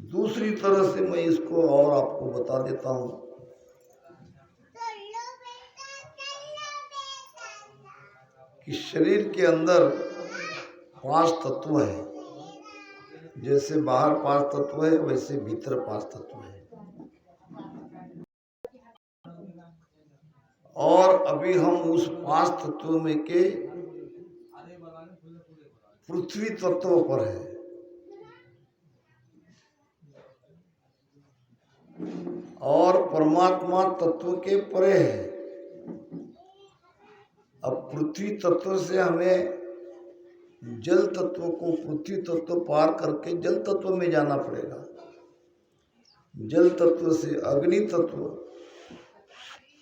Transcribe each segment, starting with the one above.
दूसरी तरह से मैं इसको और आपको बता देता हूं कि शरीर के अंदर 5 तत्व है। जैसे बाहर 5 तत्व है, वैसे भीतर 5 तत्व है। और अभी हम उस 5 तत्वों में के पृथ्वी तत्व पर है। और परमात्मा तत्व के परे है। अब पृथ्वी तत्व से हमें जल तत्व को पृथ्वी तत्व पार करके जल तत्व में जाना पड़ेगा। जल तत्व से अग्नि तत्व,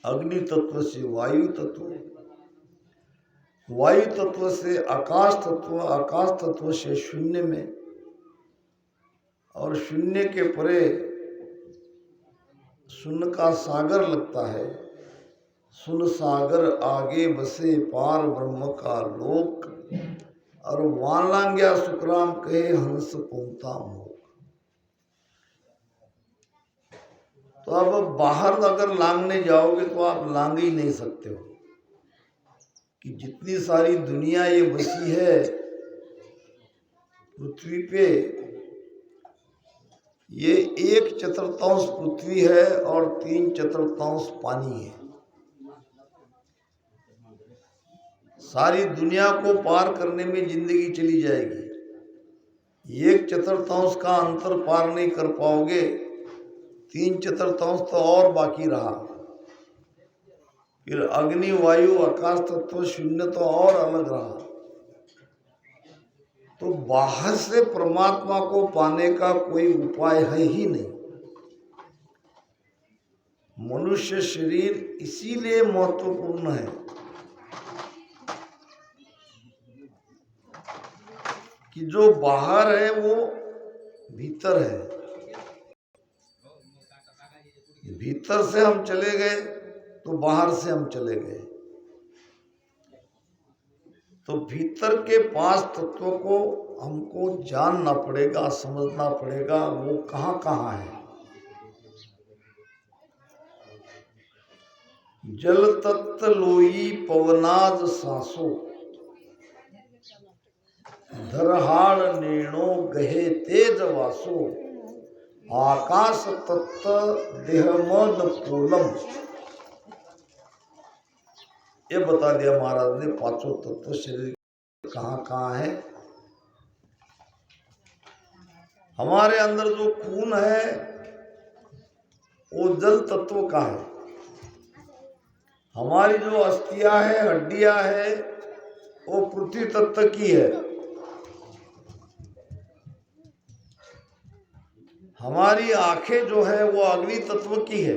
अग्नि तत्व से वायु तत्व, वायु तत्व से आकाश तत्व, आकाश तत्व से शून्य में, और शून्य के परे शून्य का सागर लगता है। सुन सागर आगे बसे पार ब्रह्म का लोक, और वान लांग्या सुखराम कहे हंस पूंता मोक। तो अब बाहर अगर लांगने जाओगे तो आप लांग ही नहीं सकते हो कि जितनी सारी दुनिया ये बसी है पृथ्वी पे, ये 1/4 पृथ्वी है और 3/4 पानी है। सारी दुनिया को पार करने में जिंदगी चली जाएगी। 1/4 का अंतर पार नहीं कर पाओगे, 3/4 तो और बाकी रहा। फिर अग्नि वायु आकाश तत्व शून्य तो और अलग रहा। तो बाहर से परमात्मा को पाने का कोई उपाय है ही नहीं। मनुष्य शरीर इसीलिए महत्वपूर्ण है कि जो बाहर है वो भीतर है। भीतर से हम चले गए तो बाहर से हम चले गए। तो भीतर के 5 तत्वों को हमको जानना पड़ेगा, समझना पड़ेगा वो कहाँ कहाँ है। जल तत्व लोई पवनाद सांसो, धरहाड़ नेणो गहे तेज वासो, आकाश तत्व देहमद पोलम। ये बता दिया महाराज ने 5 तत्व शरीर कहाँ कहाँ है। हमारे अंदर जो खून है वो जल तत्व का है। हमारी जो अस्थियां है, हड्डियां है, वो पृथ्वी तत्व की है। हमारी आंखें जो है वो अग्नि तत्व की है।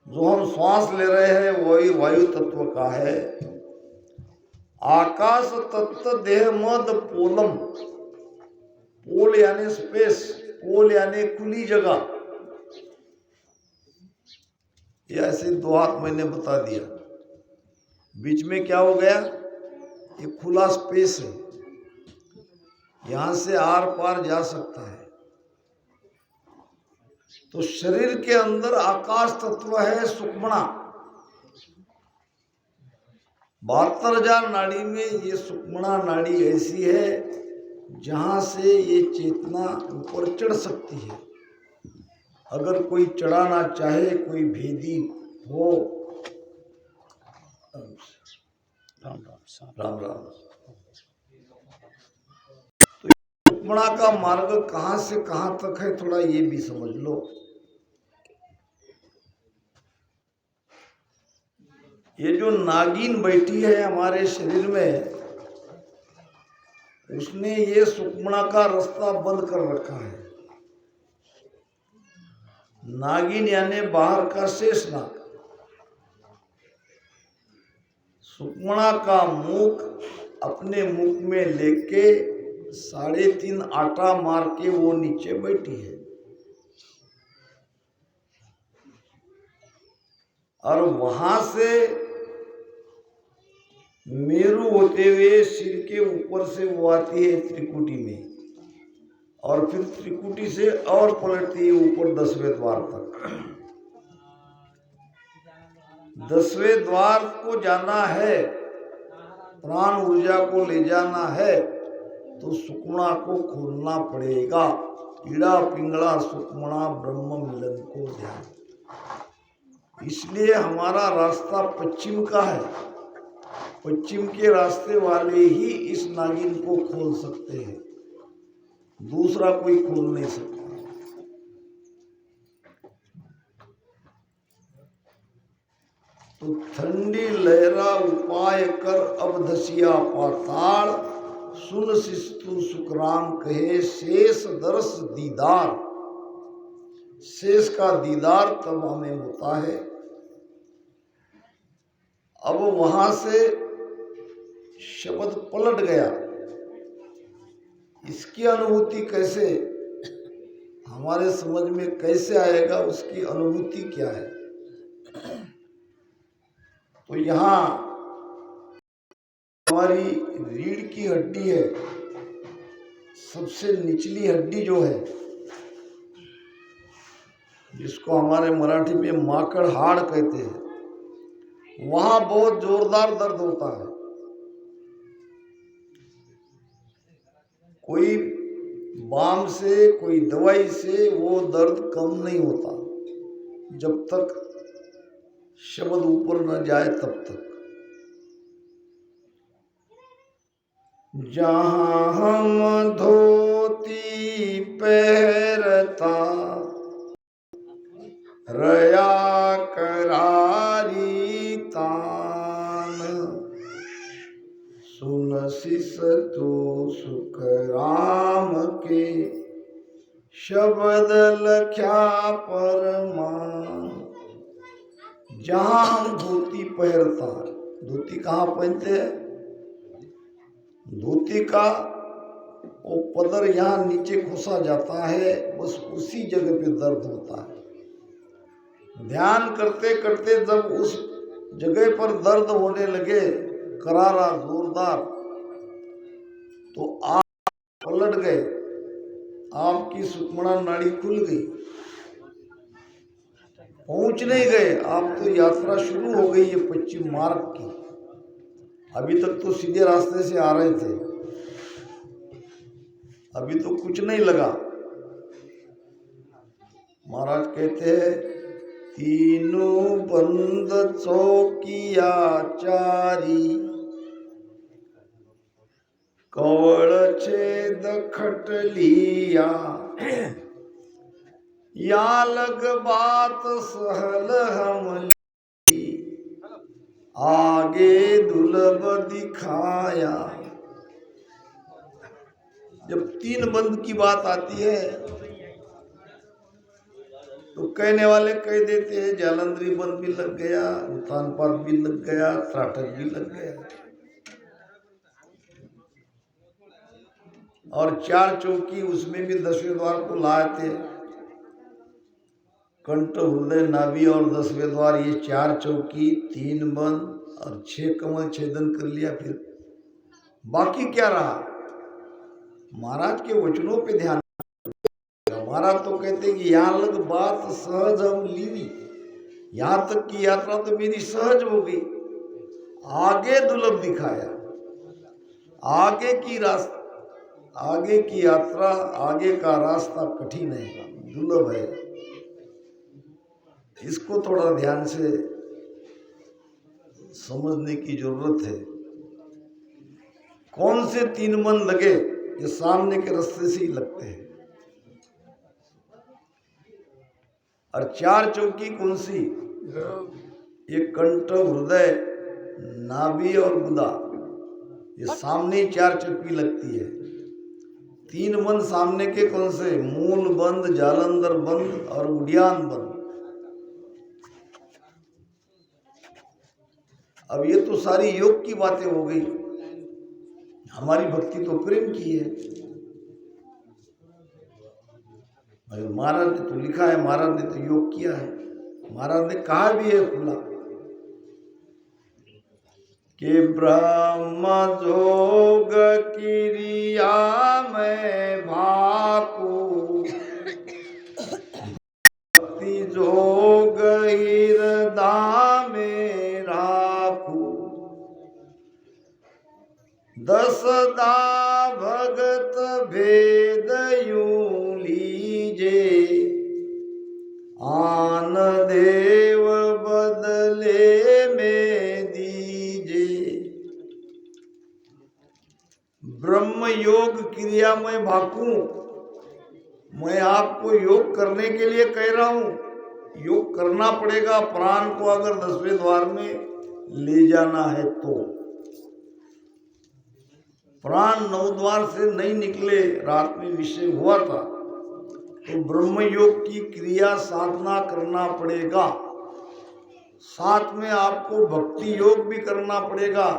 जो हम श्वास ले रहे हैं वही वायु तत्व का है। आकाश तत्व देह मद पोलम, पोल यानी स्पेस, पोल यानी खुली जगह। ये ऐसे 2 हाथ मैंने बता दिया। बीच में क्या हो गया, ये खुला स्पेस है, यहां से आर पार जा सकता है। तो शरीर के अंदर आकाश तत्व है सुक्मणा। 72,000 नाड़ी में ये सुक्मणा नाड़ी ऐसी है जहां से ये चेतना ऊपर चढ़ सकती है। अगर कोई चढ़ाना चाहे, कोई भेदी हो। राम राम राम। तो सुक्मणा का मार्ग कहां से कहां तक है, थोड़ा ये भी समझ लो। ये जो नागिन बैठी है हमारे शरीर में, उसने ये सुक्मणा का रास्ता बंद कर रखा है। नागिन यानी बाहर का शेषनाग। सुक्मणा का मुख अपने मुख में लेके 3.5 आटा मार के वो नीचे बैठी है। और वहां से मेरु होते हुए सिर के ऊपर से वो आती है त्रिकुटी में, और फिर त्रिकुटी से और पलटती है ऊपर 10वें द्वार तक। 10वें द्वार को जाना है, प्राण ऊर्जा को ले जाना है तो सुकुणा को खोलना पड़ेगा। कीड़ा पिंगला सुकुणा ब्रह्म मिलन को ध्यान। इसलिए हमारा रास्ता पश्चिम का है। पश्चिम के रास्ते वाले ही इस नागिन को खोल सकते हैं, दूसरा कोई खोल नहीं सकता। तो ठंडी लहरा उपाय कर अब धसिया पाताल, सुन शिस्तु सुखराम कहे शेष दर्श दीदार। शेष का दीदार तब हमें होता है। अब वहां से शब्द पलट गया, इसकी अनुभूति कैसे हमारे समझ में कैसे आएगा, उसकी अनुभूति क्या है। तो यहाँ हमारी रीढ़ की हड्डी है, सबसे निचली हड्डी जो है, जिसको हमारे मराठी में माकड़ हाड़ कहते हैं, वहां बहुत जोरदार दर्द होता है। कोई बाम से, कोई दवाई से वो दर्द कम नहीं होता, जब तक शब्द ऊपर न जाए तब तक। जहां हम धोती पहरता रया करारी तान, सुन शिष तू सुख राम के शब्द लख्या परमान। जहां हम धोती पहनता, धोती कहाँ पहनते हैं, धोती का वो पदर यहाँ नीचे घुसा जाता है, बस उसी जगह पे दर्द होता है। ध्यान करते करते जब उस जगह पर दर्द होने लगे करारा जोरदार, तो आप पलट गए, आपकी सुषुम्ना नाड़ी खुल गई, पहुंच नहीं गए आप, तो यात्रा शुरू हो गई है पश्चिम मार्ग की। अभी तक तो सीधे रास्ते से आ रहे थे, अभी तो कुछ नहीं लगा। महाराज कहते हैं तीनों बंद चौकिया चारी, कवड़ छेद खटलिया, या लग बात सहल हमली, आगे दुर्लभ दिखाया। जब 3 बंद की बात आती है तो कहने वाले कह देते हैं जालंधरी बंद भी लग गया, उतानपाद भी लग गया, त्राटक भी लग गया, और 4 चौकी उसमें भी 10वें द्वार को लाए थे। कंठ हृदय नाभि और 10वें द्वार, ये 4 चौकी, 3 बंद और 6 कमल छेदन कर लिया। फिर बाकी क्या रहा, महाराज के वचनों पे ध्यान। महाराज तो कहते कि यहाँ लग बात सहज हम लीवी, यहाँ तक की यात्रा तो मेरी सहज हो गई, आगे दुर्लभ दिखाया। आगे की यात्रा, आगे का रास्ता कठिन है, दुर्लभ है। इसको थोड़ा ध्यान से समझने की जरूरत है। कौन से 3 मन लगे, ये सामने के रास्ते से ही लगते हैं। और 4 चौकी कौन सी, ये कंठ हृदय नाभि और गुदा, ये सामने 4 चौकी लगती है। 3 बंद सामने के कौन से, मूल बंद, जालंधर बंद और उड़ियान बंद। अब ये तो सारी योग की बातें हो गई, हमारी भक्ति तो प्रेम की है। महाराज ने तो लिखा है, महाराज ने तो योग किया है, महाराज ने कहा भी है खुला। कि ब्रह्म जोग क्रिया में भाकू, भक्ति जोग हृदय में राखू, दसदा भगत भेद यूं लीजे, आन देव बदले में दीजे। ब्रह्म योग क्रिया में भाकू, मैं आपको योग करने के लिए कह रहा हूं। योग करना पड़ेगा प्राण को अगर 10वें द्वार में ले जाना है तो। प्राण 9 द्वार से नहीं निकले, रात में विषय हुआ था, तो ब्रह्म योग की क्रिया साधना करना पड़ेगा। साथ में आपको भक्ति योग भी करना पड़ेगा,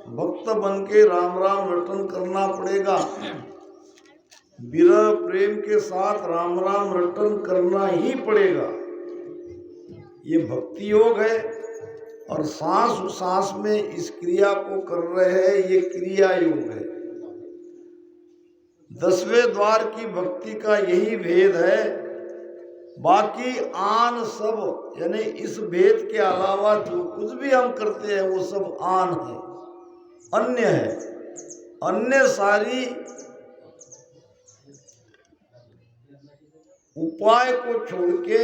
भक्त बन के राम राम रटन करना पड़ेगा, विरह प्रेम के साथ राम राम रटन करना ही पड़ेगा। ये भक्ति योग है और सांस सांस में इस क्रिया को कर रहे हैं, ये क्रिया योग है। 10वें द्वार की भक्ति का यही भेद है। बाकी आन सब यानी इस भेद के अलावा जो कुछ भी हम करते हैं वो सब आन है, अन्य है। अन्य सारी उपाय को छोड़ के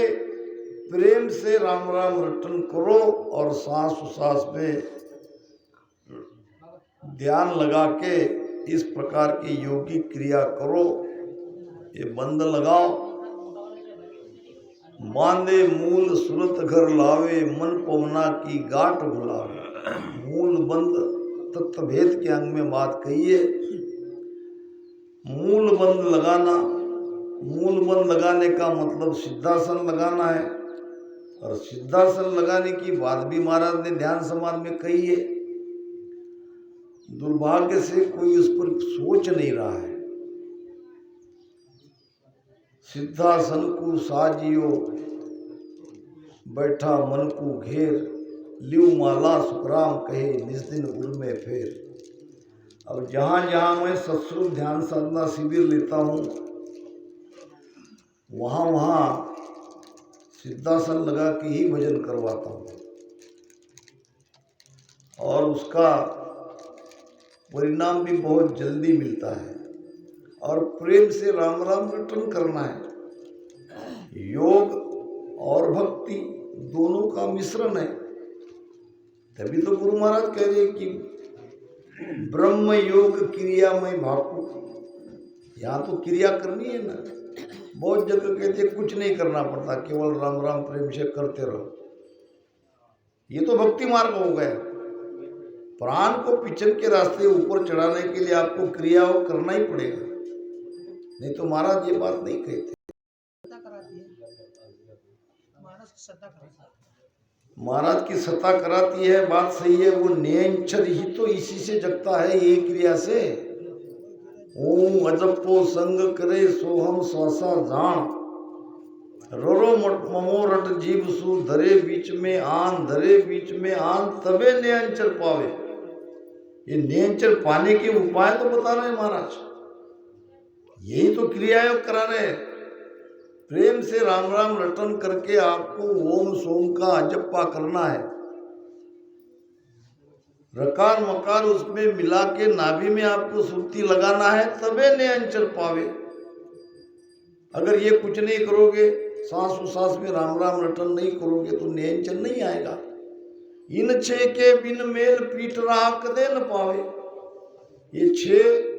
प्रेम से राम राम रटन करो और सांस में ध्यान लगा के इस प्रकार की योगिक क्रिया करो। ये बंद लगाओ, बांधे मूल सुरत घर लावे, मन पवना की गांठ भुलावे। मूल बंद तत्वभेद के अंग में बात कही है। मूल बंद लगाना, मूल बंद लगाने का मतलब सिद्धासन लगाना है, और सिद्धासन लगाने की बात भी महाराज ने ध्यान समाज में कही है। दुर्भाग्य से कोई उस पर सोच नहीं रहा है। सिद्धासन को साजियो बैठा मन को घेर, लियो माला सुखराम कहे निज दिन उर में फेर। अब जहाँ जहाँ मैं सत्सुर ध्यान साधना शिविर लेता हूँ वहाँ वहाँ सिद्धासन लगा के ही भजन करवाता हूँ, और उसका परिणाम भी बहुत जल्दी मिलता है। और प्रेम से राम राम रटन करना है। योग और भक्ति दोनों का मिश्रण है। तभी तो गुरु महाराज कह रहे कि ब्रह्म योग क्रिया में भाकू। यहाँ तो क्रिया करनी है ना। बहुत जगह कहते कुछ नहीं करना पड़ता, केवल राम राम प्रेम से करते रहो। ये तो भक्ति मार्ग हो गया। प्राण को पिछन के रास्ते ऊपर चढ़ाने के लिए आपको क्रिया करना ही पड़ेगा, नहीं तो महाराज ये बात नहीं कहते। महाराज की सत्ता कराती है, बात सही है। वो नेंचर ही तो इसी से जगता है, ये क्रिया से। ओम अजपो संग करे सोहम स्वासा जान, रोरो ममोरट जीव सु धरे बीच में आन, धरे बीच में आन तबे नेंचर पावे। ये नेंचर पाने के उपाय तो बता रहे हैं महाराज, यही तो क्रियायोग करा रहे हैं। प्रेम से राम राम रटन करके आपको ओम सोम का अजप्पा करना है। रकार मकार उसमें मिला के नाभि में आपको सुर्ती लगाना है, तबे नेंचर पावे। अगर ये कुछ नहीं करोगे, सांस सांस में राम राम रटन नहीं करोगे तो नेंचर नहीं आएगा। इन 6 के बिन मेल पीट रहा कदे न पावे। ये 6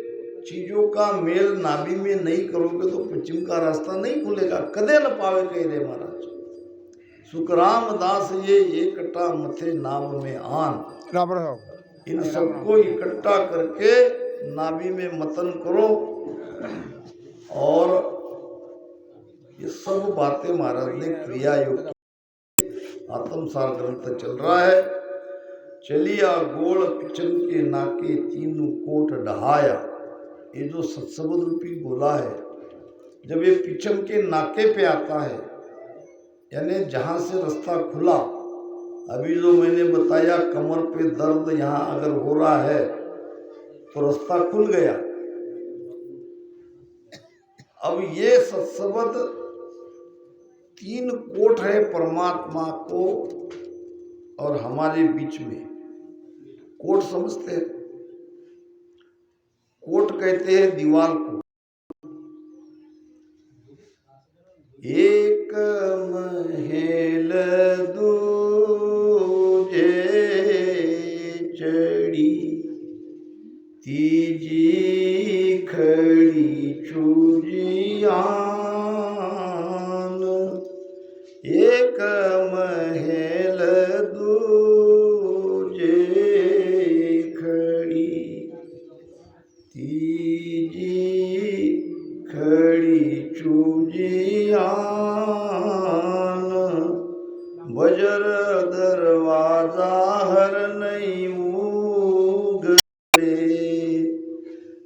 चीजों का मेल नाभि में नहीं करोगे तो पश्चिम का रास्ता नहीं खुलेगा, कदे न पावे कह दे महाराज। सुखराम दास ये एकटा मथे नाम में आन। इन सबको इकट्ठा करके नाभि में मतन करो। और ये सब बातें महाराज ने क्रिया योग आत्मसार ग्रंथ चल रहा है। चलिया गोल पिछन के नाके तीनों कोट ढहाया। ये जो सत्सबद रूपी गोला है, जब ये पिछम के नाके पे आता है, यानी जहाँ से रास्ता खुला अभी जो मैंने बताया कमर पे दर्द यहाँ अगर हो रहा है तो रास्ता खुल गया। अब ये सत्सबद 3 कोट है परमात्मा को और हमारे बीच में। कोट समझते हैं? कोट कहते हैं दीवार को। एक महल दूजे चढ़ी, तीजी खड़ी चूजियान। एक महल दूजे खड़ी, तीजी खड़ी चूजियान। बजर दरवाजा हर नहीं उगड़े,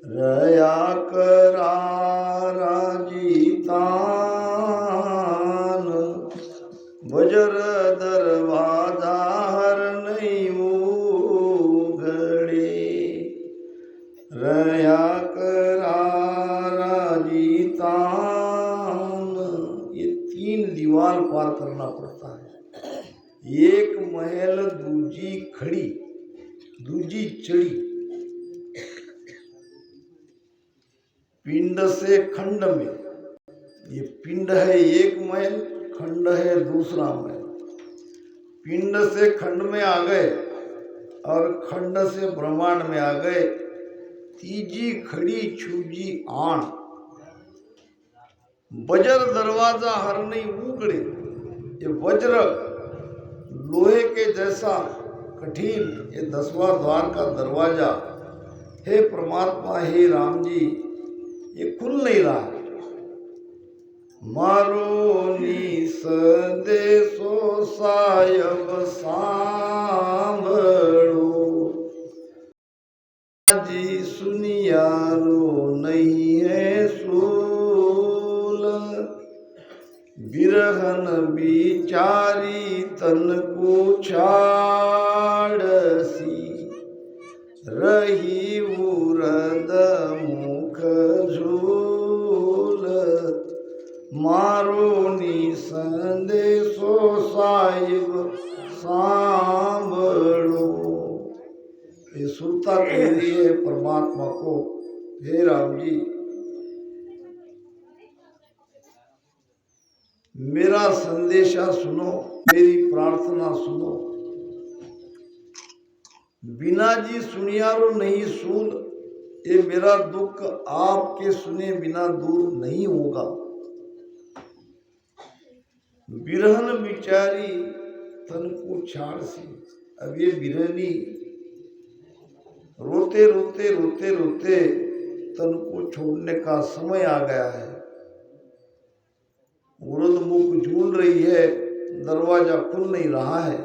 रया करारा जीतान। बजर दरवाजा हर नहीं उगड़े, रया करारा जीतान। ये 3 दीवार पार करना पड़ता है। एक महल दूजी खड़ी, दूजी चढ़ी। पिंड से खंड में, ये पिंड है एक महल, खंड है दूसरा महल। पिंड से खंड में आ गए और खंड से ब्रह्मांड में आ गए। तीजी खड़ी छूजी आन। वज्र दरवाजा हर नहीं उगड़े। ये वज्र लोहे के जैसा कठिन ये 10वां द्वार का दरवाजा हे परमात्मा, हे राम जी, ये खुल नहीं रहा। मारो निस देसो सायब सांभळो, जी सुनियारो नहीं है सूल। बिरहन बिचारी तन को छाड़सी, रही उरद मुख झूल। मारो निसंदेशो साहिब सांभळो। ये सुरता कह रही है परमात्मा को, हे राम जी, मेरा संदेशा सुनो, मेरी प्रार्थना सुनो। बिना जी सुनियारो नहीं सूल। ये मेरा दुख आपके सुने बिना दूर नहीं होगा। बिरहन बिचारी तन को छाड़सी। अब ये बिरहनी रोते रोते रोते रोते तन को छोड़ने का समय आ गया है। उरद मुख झूल रही है, दरवाजा खुल नहीं रहा है।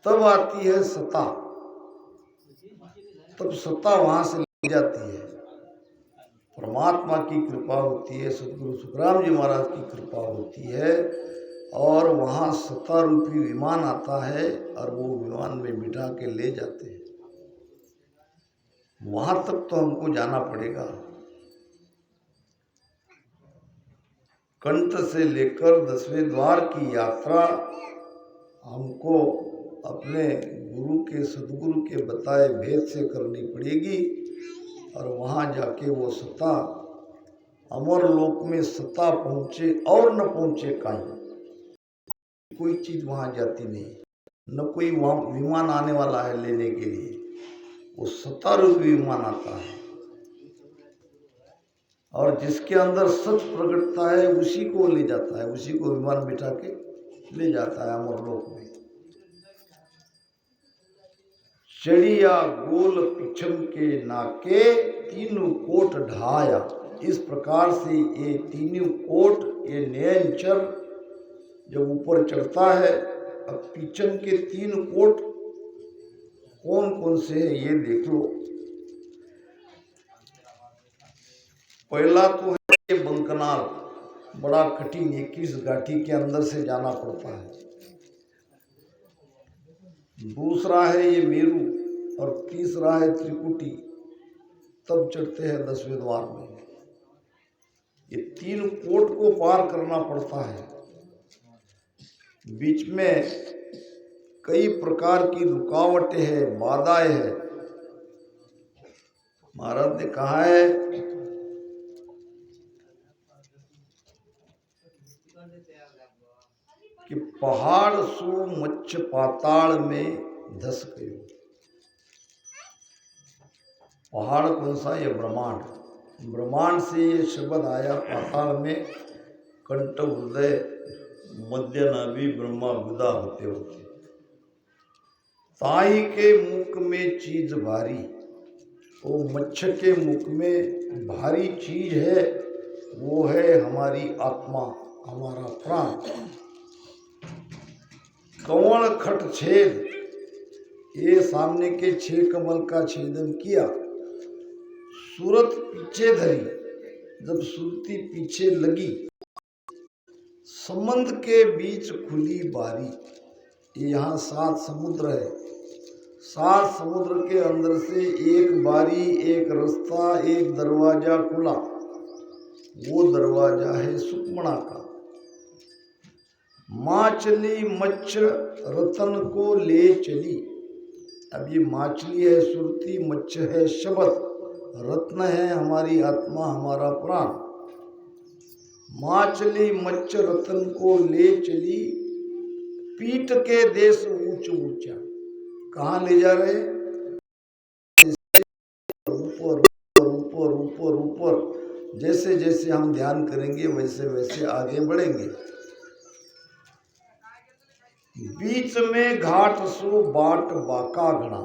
तब आती है सता, तब सता वहां से ले जाती है। परमात्मा की कृपा होती है, सदगुरु सुखराम जी महाराज की कृपा होती है और वहाँ सत्ता रूपी विमान आता है और वो विमान में बिठा के ले जाते हैं। वहां तक तो हमको जाना पड़ेगा। कंठ से लेकर 10वें द्वार की यात्रा हमको अपने गुरु के सदगुरु के बताए भेद से करनी पड़ेगी और वहाँ जाके वो सत्ता अमर लोक में सत्ता पहुँचे और न पहुँचे कहीं, कोई चीज़ वहाँ जाती नहीं, न कोई वहाँ विमान आने वाला है लेने के लिए। वो सत्ता रूपी विमान आता है और जिसके अंदर सच प्रकटता है उसी को ले जाता है, उसी को विमान बिठा के ले जाता है अमर लोक में। चढ़िया गोल पिछम के नाके, तीनों कोट ढाया। इस प्रकार से ये तीनों कोट, ये नयनचर जब ऊपर चढ़ता है, अब पिछम के 3 कोट कौन कौन से है ये देख लो। पहला तो है बंकनाल, बड़ा कठिन 21 घाटी के अंदर से जाना पड़ता है। दूसरा है ये मेरू और तीसरा है त्रिकुटी, तब चढ़ते हैं 10वें द्वार में। ये 3 कोट को पार करना पड़ता है। बीच में कई प्रकार की रुकावटें हैं, बाधाएं हैं। महाराज ने कहा है कि पहाड़ सो मच्छ पाताल में धस गयो। पहाड़ कौन सा? ये ब्रह्मांड। ब्रह्मांड से ये शब्द आया पाताल में, कंठ हृदय मध्य नाभि ब्रह्मा गुदा होते होते। ताई के मुख में चीज भारी, वो मच्छ के मुख में भारी चीज है, वो है हमारी आत्मा, हमारा प्राण। कवण खट छेद, ये सामने के 6 कमल का छेदन किया। सूरत पीछे धरी, जब सुरती पीछे लगी, समंद के बीच खुली बारी। यहाँ 7 समुद्र है, 7 समुद्र के अंदर से एक बारी, एक रास्ता, एक दरवाजा खुला। वो दरवाजा है सुकमणा का। माचली मच्छ रतन को ले चली। अब ये माचली है सुरती, मच्छ है शब्द, रत्न है हमारी आत्मा, हमारा प्राण। माचली मच्छ रतन को ले चली, पीठ के देश ऊंच ऊंचा। कहाँ ले जा रहे? ऊपर ऊपर ऊपर ऊपर। जैसे जैसे हम ध्यान करेंगे वैसे वैसे आगे बढ़ेंगे। बीच में घाट सो बाट बाका घना।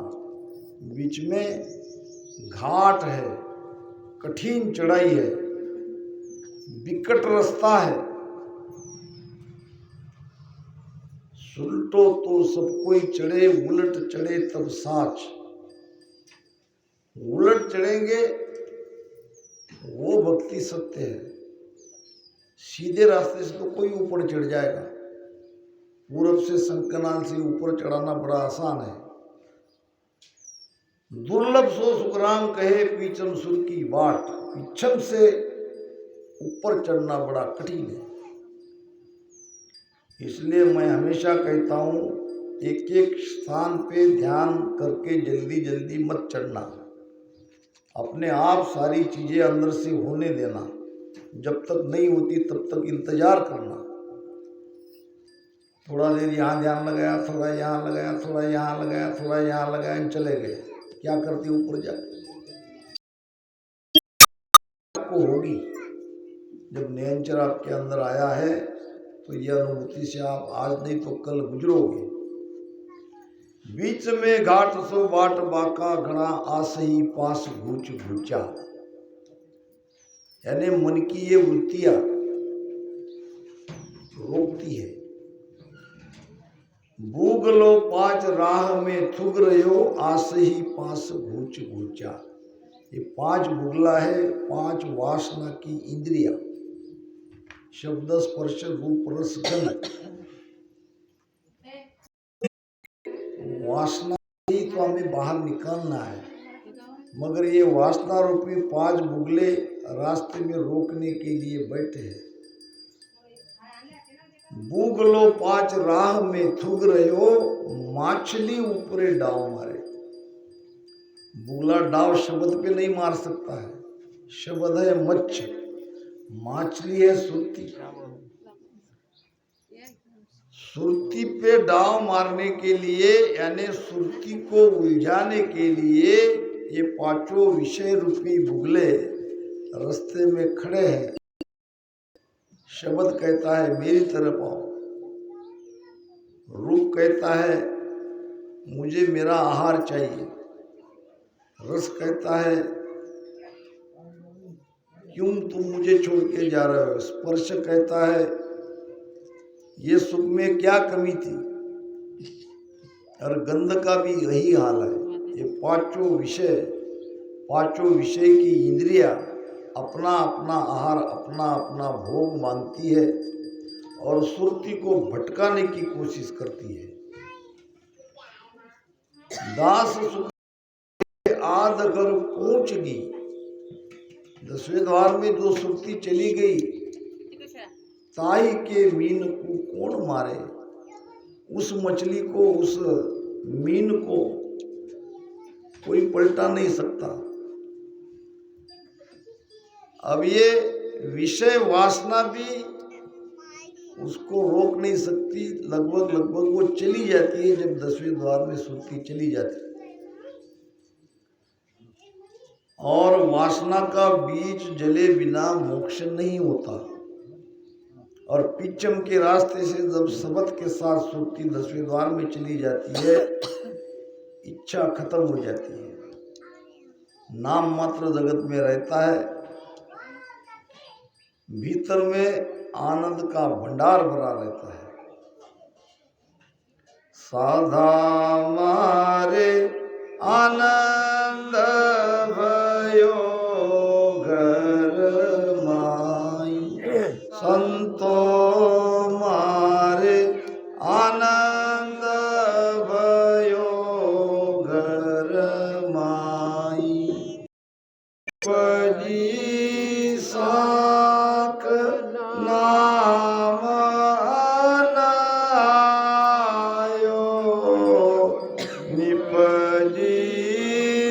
बीच में घाट है, कठिन चढ़ाई है, विकट रास्ता है। सुलटो तो सब कोई चढ़े, उलट चढ़े तब साच। उलट चढ़ेंगे वो भक्ति सत्य है। सीधे रास्ते से तो कोई ऊपर चढ़ जाएगा। पूरब से शंकनाल से ऊपर चढ़ाना बड़ा आसान है। दुर्लभ सो सुखराम कहे पीछम सुर की बाट। पीछम से ऊपर चढ़ना बड़ा कठिन है। इसलिए मैं हमेशा कहता हूँ, एक एक स्थान पे ध्यान करके जल्दी जल्दी मत चढ़ना। अपने आप सारी चीजें अंदर से होने देना। जब तक नहीं होती तब तक इंतजार करना। थोड़ा देर यहाँ ध्यान लगाया, थोड़ा यहाँ लगाया, थोड़ा यहाँ लगाया, थोड़ा यहाँ लगाया, चले गए। क्या करती ऊपर जाके आपको होगी। जब नेचर आपके अंदर आया है तो यह अनुभूति से आप आज नहीं तो कल गुजरोगे। बीच में घाट सो बाट बाका घना, आसही पास घूच घूचा। यानी मन की ये वृत्तियां रोकती है। भूगलो 5 राह में थुग रहो, आसही पास घूच घूचा। ये 5 भूगला है, 5 वासना की इंद्रिया, शब्द स्पर्श रूप रस गंध। वासना ही तो हमें बाहर निकालना है, मगर ये वासना रूपी 5 भूगले रास्ते में रोकने के लिए बैठे हैं। भूगलो 5 राह में थुग रहो, माछली ऊपरे डाव मारे। बुगला डाव शब्द पे नहीं मार सकता है। शब्द है मच्छ, माछली है सुरती। सुरती पे डाव मारने के लिए, यानी सुरती को उलझाने के लिए ये 5 विषय रूपी बुगले रास्ते में खड़े हैं। शब्द कहता है मेरी तरफ आओ। रूप कहता है मुझे मेरा आहार चाहिए। रस कहता है क्यों तुम मुझे छोड़ के जा रहे हो। स्पर्श कहता है ये सुख में क्या कमी थी। और गंध का भी यही हाल है। ये 5 विषय की इंद्रिया अपना अपना आहार, अपना अपना भोग मांगती है और सुरती को भटकाने की कोशिश करती है। दास सुख आद अगर पहुंचगी, 10वें द्वार में जो सुरती चली गई, ताई के मीन को कौन मारे, उस मछली को, उस मीन को कोई पलटा नहीं सकता। अब ये विषय वासना भी उसको रोक नहीं सकती, लगभग वो चली जाती है जब 10वें द्वार में सुरती चली जाती है। और वासना का बीज जले बिना मोक्ष नहीं होता। और पिचम के रास्ते से जब शब्द के साथ सुरती 10वें द्वार में चली जाती है, इच्छा खत्म हो जाती है, नाम मात्र जगत में रहता है, भीतर में आनंद का भंडार भरा रहता है। साधा मारे आनंद भयो घर माई, संतो मारे आनंद भयो घर माई, पजी साक नाम अनायो, निपजी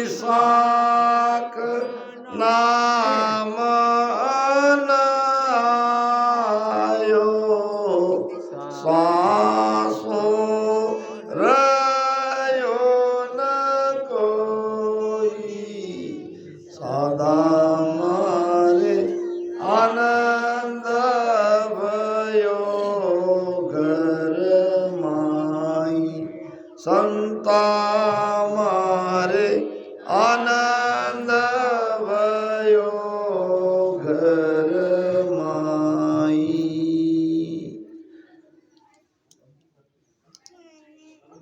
साक नाम अनायो, सासो रयो न कोई, सदा मारे आनंद भयो घर माई, संता मारे आनंद भयो घर माई।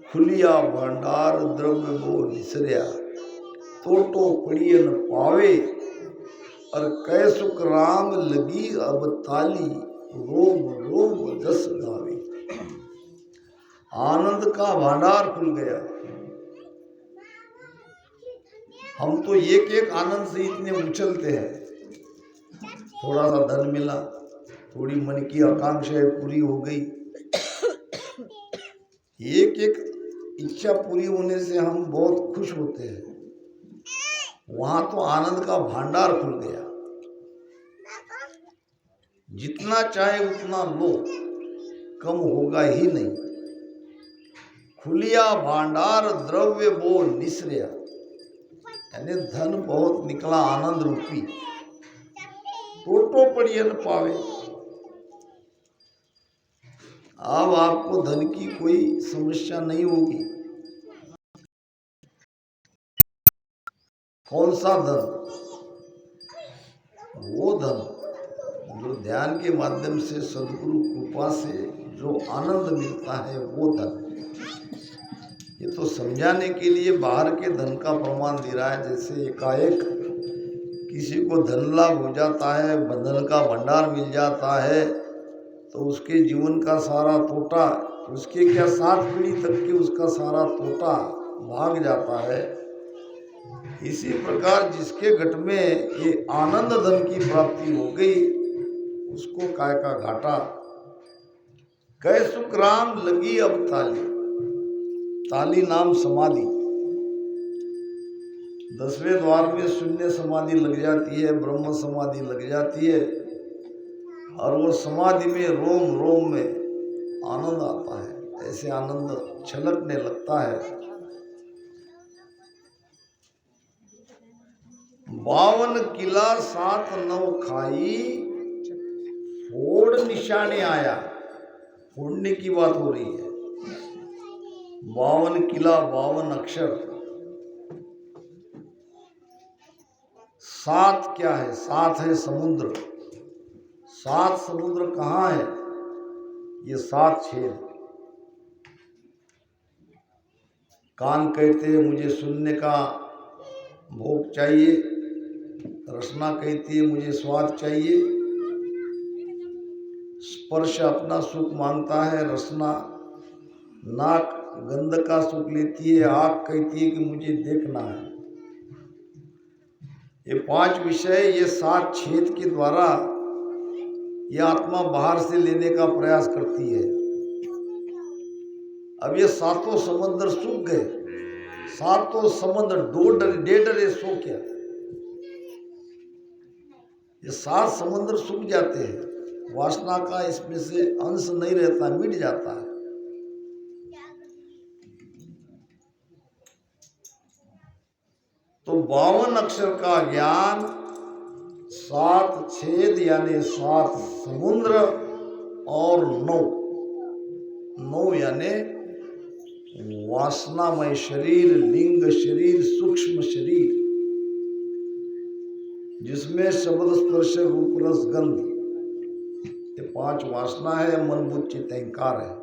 खुलिया भंडार द्रव्य वो निसरिया, तोटो पड़ियन पावे, और कैसुक राम लगी अब ताली, रोम रोम जस गावे। आनंद का भंडार खुल गया। हम तो एक एक आनंद से इतने उछलते हैं। थोड़ा सा धन मिला, थोड़ी मन की आकांक्षाएं पूरी हो गई, एक एक इच्छा पूरी होने से हम बहुत खुश होते हैं। वहां तो आनंद का भंडार खुल गया, जितना चाहे उतना लो, कम होगा ही नहीं। खुलिया भंडार द्रव्य वो निसरिया, यानी धन बहुत निकला आनंद रूपी, टोटो पड़ियन पावे। अब आपको धन की कोई समस्या नहीं होगी। कौन सा धन? वो धन जो ध्यान के माध्यम से सद्गुरु कृपा से जो आनंद मिलता है, वो धन। ये तो समझाने के लिए बाहर के धन का प्रमाण दे रहा है। जैसे एकाएक किसी को धन लाभ हो जाता है, धन का भंडार मिल जाता है, तो उसके जीवन का सारा तोटा, उसके क्या 7 पीढ़ी तक के उसका सारा तोटा भाग जाता है। इसी प्रकार जिसके घट में ये आनंद धन की प्राप्ति हो गई, उसको काय का घाटा। कैसुक राम लगी अब ताली, ताली नाम समाधि। 10वें द्वार में शून्य समाधि लग जाती है, ब्रह्म समाधि लग जाती है, और वो समाधि में रोम रोम में आनंद आता है। ऐसे आनंद छलकने लगता है। 52 किला 7 नौ खाई, फोड़ निशाने आया। फोड़ने की बात हो रही है। 52 किला 52 अक्षर। 7 क्या है? 7 है समुद्र। 7 समुद्र कहाँ है? ये 7 छेद। कान कहते हैं मुझे सुनने का भोग चाहिए, रसना कहती है मुझे स्वाद चाहिए, स्पर्श अपना सुख मांगता है रसना, नाक गंध का सुख लेती है, आँख कहती है कि मुझे देखना है। ये 5 विषय, ये 7 छेद के द्वारा यह आत्मा बाहर से लेने का प्रयास करती है। अब ये 7 समंदर सूख गए, 7 समंदर डे डरे सो क्या, ये 7 समंदर सूख जाते हैं, वासना का इसमें से अंश नहीं रहता, मिट जाता है। तो 52 अक्षर का ज्ञान 7 छेद यानी 7 समुद्र और 9 यानी वासनामय शरीर, लिंग शरीर, सूक्ष्म शरीर, जिसमें शब्द स्पर्श रूप रस गंध, ये 5 वासना है, मन बुद्धि चित्त अहंकार है।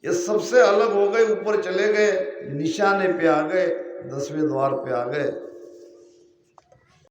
ये सबसे अलग हो गए, ऊपर चले गए, निशाने पे आ गए, 10वें द्वार पे आ गए।